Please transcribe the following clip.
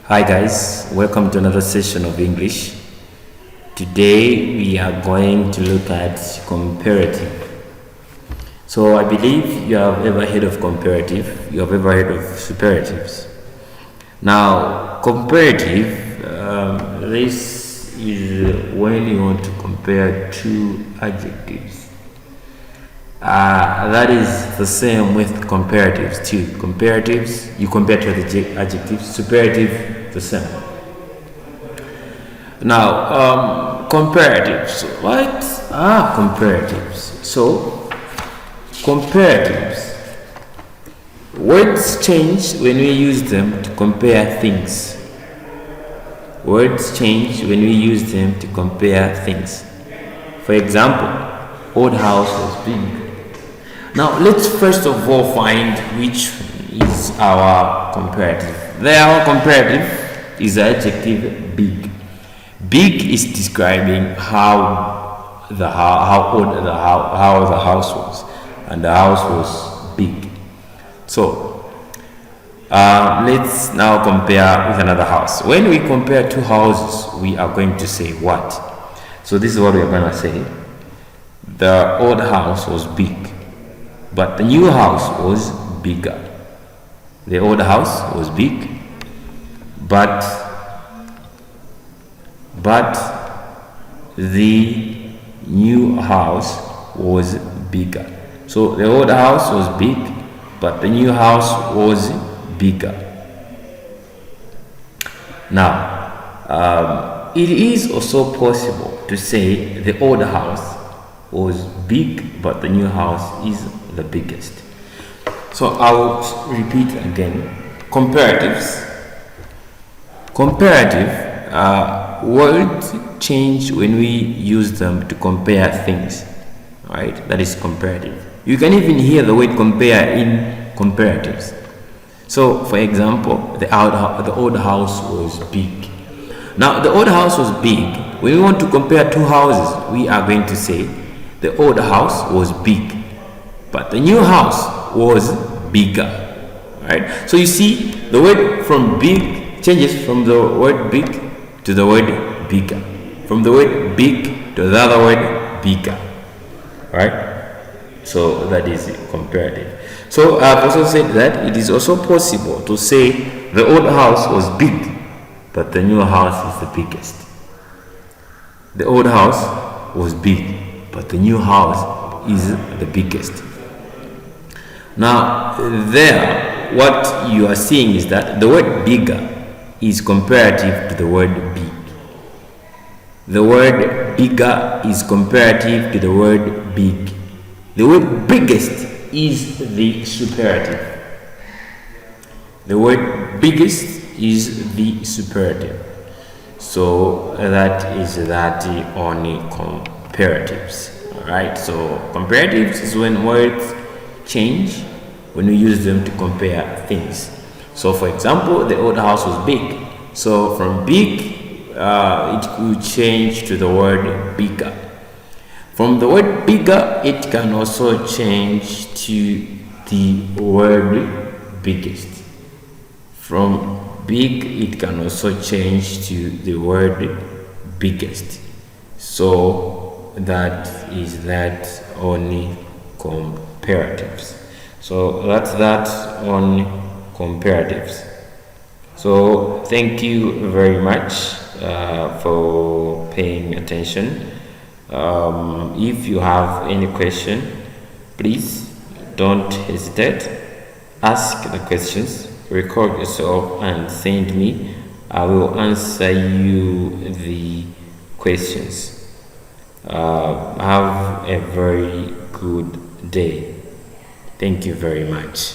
Hi guys, welcome to another session of English. Today we are going to look at comparative. So I believe you have ever heard of comparative, you have ever heard of superlatives. Now comparative, this is when you want to compare two adjectives. That is the same with comparatives too. Comparatives, you compare to the adjectives. Superlative, the same. Now, comparatives. What are comparatives? So, comparatives. Words change when we use them to compare things. Words change when we use them to compare things. For example, old house was big. Now, let's first of all find which is our comparative. Our comparative is the adjective big. Big is describing how old the house was, and the house was big. So, let's now compare with another house. When we compare two houses, we are going to say what? So this is what we are going to say. The old house was big, but the new house was bigger. The old house was big, but the new house was bigger. So the old house was big, but the new house was bigger. Now, it is also possible to say the old house was big, but the new house is the biggest. So I'll repeat again. Comparatives. Comparative words change when we use them to compare things. Right? That is comparative. You can even hear the word compare in comparatives. So, for example, the old house was big. Now, the old house was big. When we want to compare two houses, we are going to say the old house was big, but the new house was bigger. Right? So you see, the word from big changes from the word big to the word bigger, from the word big to the other word bigger. Right? So that is comparative. So I've also said that it is also possible to say the old house was big, but the new house is the biggest. The old house was big, but the new house is the biggest. Now, there, what you are seeing is that the word bigger is comparative to the word big. The word bigger is comparative to the word big. The word biggest is the superlative. The word biggest is the superlative. So that is that on comparatives. Alright, so comparatives is when words change when we use them to compare things. So for example, the old house was big. So from big, it could change to the word bigger. From the word bigger, it can also change to the word biggest. From big, it can also change to the word biggest. So that is that on comparatives. So that's that on comparatives. So thank you very much for paying attention. If you have any question, please don't hesitate. Ask the questions, record yourself and send me. I will answer you the questions. Have a very good day. Thank you very much.